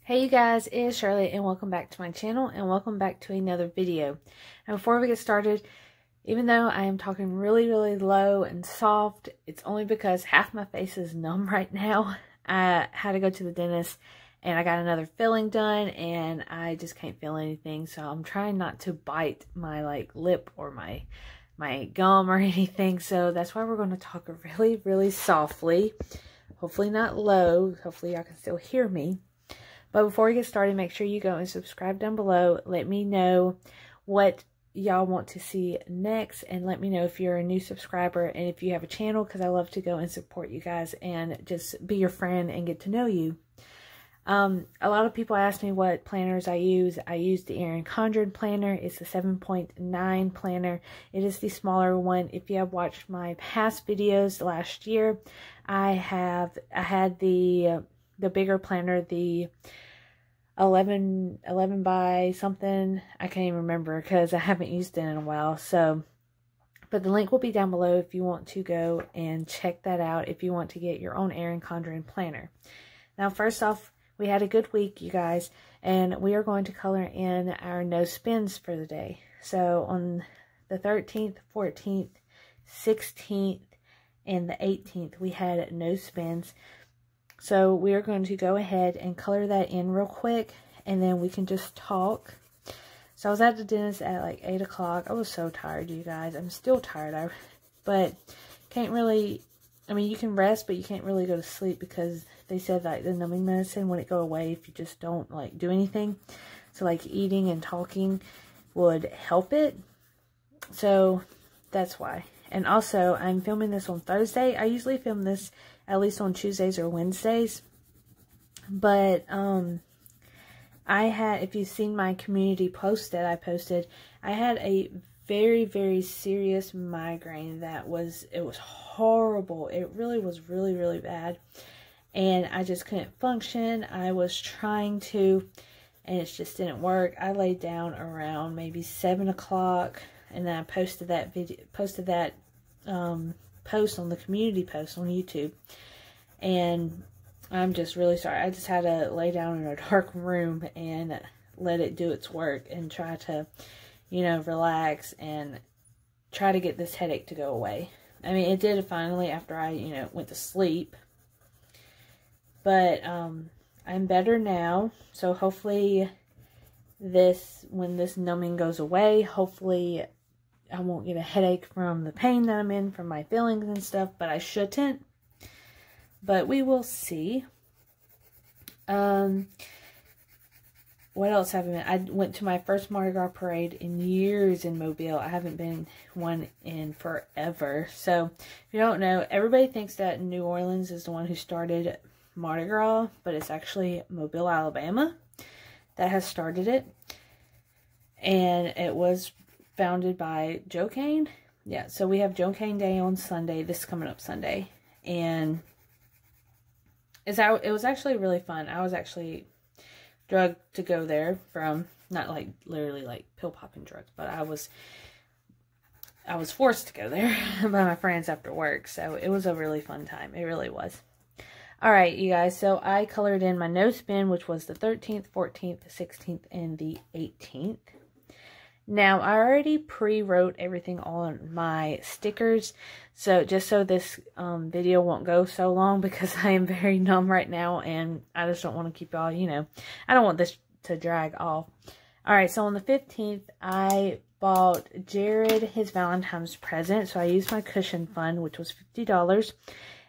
Hey you guys, it's Shirley and welcome back to my channel and welcome back to another video. And before we get started, even though I am talking really low and soft, it's only because half my face is numb right now. I had to go to the dentist and I got another filling done and I just can't feel anything, so I'm trying not to bite my lip or my gum or anything. So that's why we're going to talk really softly, hopefully not low, hopefully y'all can still hear me. But before we get started, make sure you go and subscribe down below. Let me know what y'all want to see next, and let me know if you're a new subscriber and if you have a channel, because I love to go and support you guys and just be your friend and get to know you. A lot of people ask me what planners I use. I use the Erin Condren planner. It's the 7.9 planner. It is the smaller one. If you have watched my past videos last year, I had the bigger planner, the 11 by something. I can't even remember because I haven't used it in a while. So, but the link will be down below if you want to go and check that out, if you want to get your own Erin Condren planner. Now, first off, we had a good week, you guys, and we are going to color in our no spins for the day. So on the 13th, 14th, 16th, and the 18th, we had no spins. So we are going to go ahead and color that in real quick, and then we can just talk. So I was at the dentist at like 8 o'clock. I was so tired, you guys. I'm still tired, but can't really, I mean, you can rest, but you can't really go to sleep because they said like the numbing medicine wouldn't go away if you just don't like do anything. So like eating and talking would help it. So that's why. And also, I'm filming this on Thursday. I usually film this at least on Tuesdays or Wednesdays. But I had, if you've seen my community post that I posted, I had a very serious migraine that it was horrible. It really was really bad. And I just couldn't function. I was trying to, and it just didn't work. I laid down around maybe 7 o'clock. And then I posted that video, post on the community post on YouTube. And I'm just really sorry. I just had to lay down in a dark room and let it do its work and try to, you know, relax and try to get this headache to go away. I mean, it did finally after I, you know, went to sleep. But I'm better now. So hopefully when this numbing goes away, hopefully I won't get a headache from the pain that I'm in from my fillings and stuff, but I shouldn't. But we will see. What else have I been? I went to my first Mardi Gras parade in years in Mobile. I haven't been one in forever. So, if you don't know, everybody thinks that New Orleans is the one who started Mardi Gras, but it's actually Mobile, Alabama that has started it. And it was founded by Joe Cain. Yeah, so we have Joe Cain Day on Sunday, this coming up Sunday. And it was actually really fun. I was actually drugged to go there from, not like literally like pill popping drugs, but I was forced to go there by my friends after work. So it was a really fun time. It really was. Alright, you guys, so I colored in my no spin, which was the 13th, 14th, 16th, and the 18th. Now, I already pre-wrote everything on my stickers, so just so this video won't go so long, because I am very numb right now, and I just don't want to keep y'all, you know, I don't want this to drag off. Alright, so on the 15th, I bought Jared his Valentine's present, so I used my cushion fund, which was $50.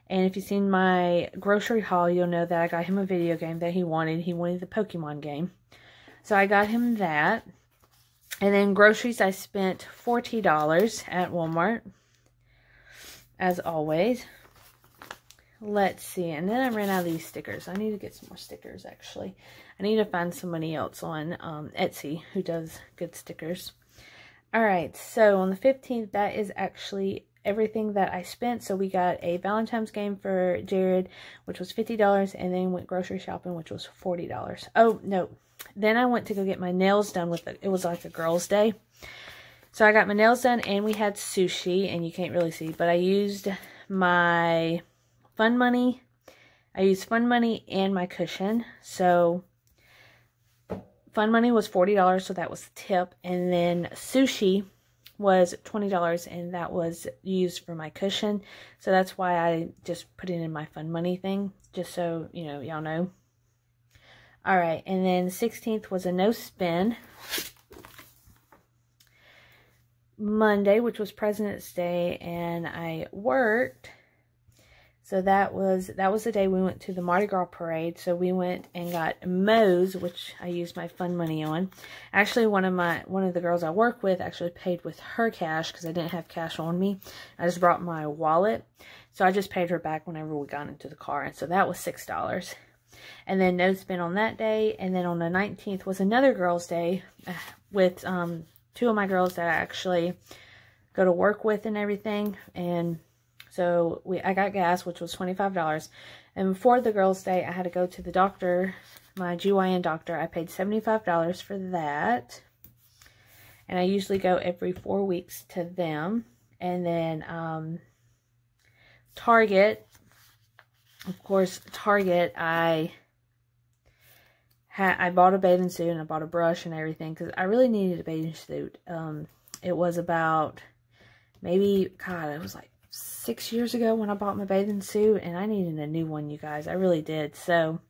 And if you've seen my grocery haul, you'll know that I got him a video game that he wanted. He wanted the Pokemon game. So I got him that. And then groceries, I spent $40 at Walmart, as always. Let's see. And then I ran out of these stickers. I need to get some more stickers, actually. I need to find somebody else on Etsy who does good stickers. Alright, so on the 15th, that is actually everything that I spent. So we got a Valentine's game for Jared, which was $50, and then went grocery shopping, which was $40. Oh, no. Then I went to go get my nails done with it was like a girls' day. So I got my nails done, and we had sushi, and you can't really see, but I used my fun money. I used fun money and my cushion. So fun money was $40, so that was the tip. And then sushi was $20, and that was used for my cushion. So that's why I just put it in my fun money thing, just so, you know, y'all know. Alright, and then the 16th was a no spin. Monday, which was President's Day, and I worked. So that was the day we went to the Mardi Gras parade. So we went and got Moe's, which I used my fun money on. Actually, one of the girls I work with actually paid with her cash because I didn't have cash on me. I just brought my wallet. So I just paid her back whenever we got into the car. And so that was $6. And then no spin on that day. And then on the 19th was another girls' day with two of my girls that I actually go to work with and everything. And so I got gas, which was $25. And before the girls' day, I had to go to the doctor, my GYN doctor. I paid $75 for that. And I usually go every 4 weeks to them. And then Target, of course, Target, I bought a bathing suit and I bought a brush and everything because I really needed a bathing suit. It was about maybe, God, it was like 6 years ago when I bought my bathing suit, and I needed a new one, you guys. I really did. So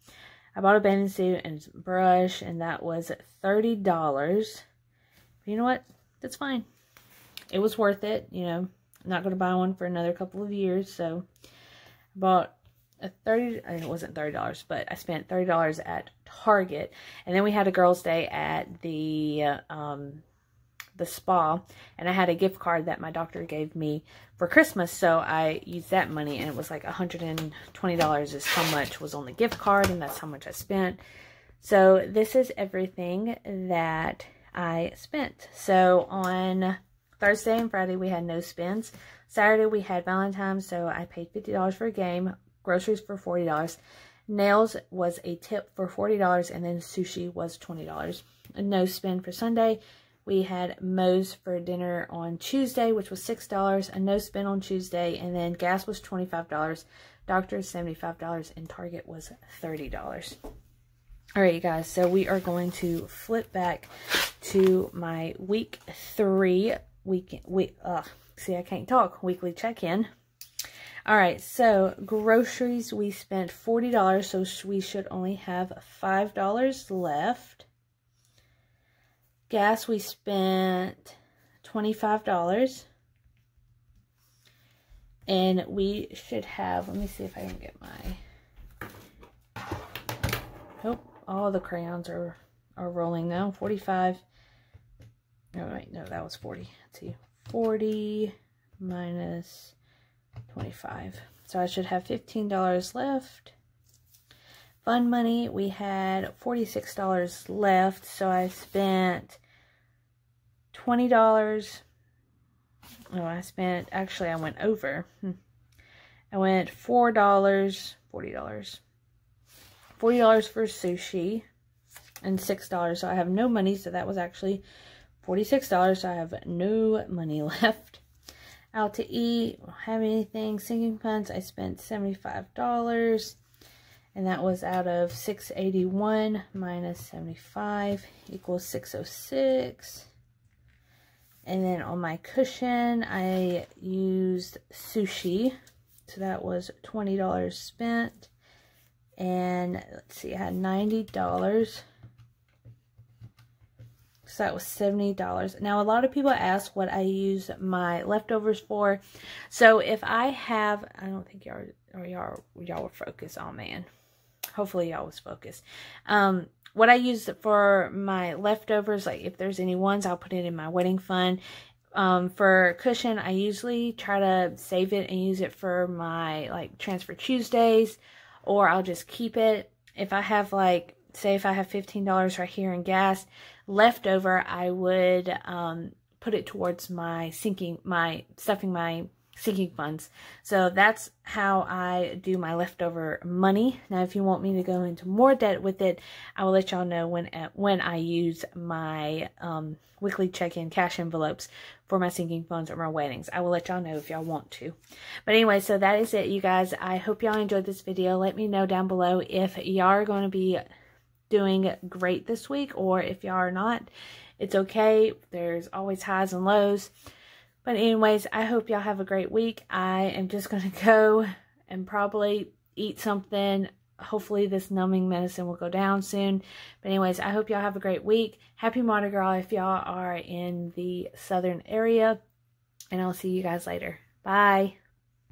I bought a bathing suit and a brush, and that was $30. But you know what? That's fine. It was worth it. You know, I'm not going to buy one for another couple of years. So I bought it wasn't $30, but I spent $30 at Target. And then we had a girls' day at the spa, and I had a gift card that my doctor gave me for Christmas, so I used that money, and it was like $120 is how much was on the gift card, and that's how much I spent. So this is everything that I spent. So on Thursday and Friday we had no spins. Saturday we had Valentines, so I paid $50 for a game. Groceries for $40. Nails was a tip for $40, and then sushi was $20. A no spin for Sunday. We had Moe's for dinner on Tuesday, which was $6. A no spin on Tuesday, and then gas was $25. Doctor's $75, and Target was $30. All right, you guys. So we are going to flip back to my week 3 see, I can't talk. Weekly check-in. All right, so groceries, we spent $40, so we should only have $5 left. Gas, we spent $25. And we should have, let me see if I can get my, oh, all the crayons are rolling now. 45. No, wait, no, that was 40. Let's see, 40 minus 25. So I should have $15 left. Fun money, we had $46 left, so I spent $20. Oh, actually I went over. I went $40 for sushi and $6, so I have no money, so that was actually $46, so I have no money left. Out to eat, don't have anything. Sinking funds, I spent $75, and that was out of $681 minus 75 equals $606. And then on my cushion, I used sushi, so that was $20 spent. And let's see, I had $90. So that was $70. Now, a lot of people ask what I use my leftovers for. So if I have, I don't think y'all were focused. Oh man, hopefully y'all was focused. What I use for my leftovers, like if there's any ones, I'll put it in my wedding fund. For cushion, I usually try to save it and use it for my like Transfer Tuesdays, or I'll just keep it. If I have like, say if I have $15 right here in gas leftover, I would put it towards my stuffing my sinking funds. So that's how I do my leftover money. Now, if you want me to go into more debt with it, I will let y'all know when I use my weekly check-in cash envelopes for my sinking funds or my weddings. I will let y'all know if y'all want to. But anyway, so that is it, you guys. I hope y'all enjoyed this video. Let me know down below if y'all are going to be doing great this week, or if y'all are not, it's okay. There's always highs and lows. But anyways, I hope y'all have a great week. I am just going to go and probably eat something. Hopefully this numbing medicine will go down soon. But anyways, I hope y'all have a great week. Happy Mardi Gras if y'all are in the southern area. And I'll see you guys later. Bye.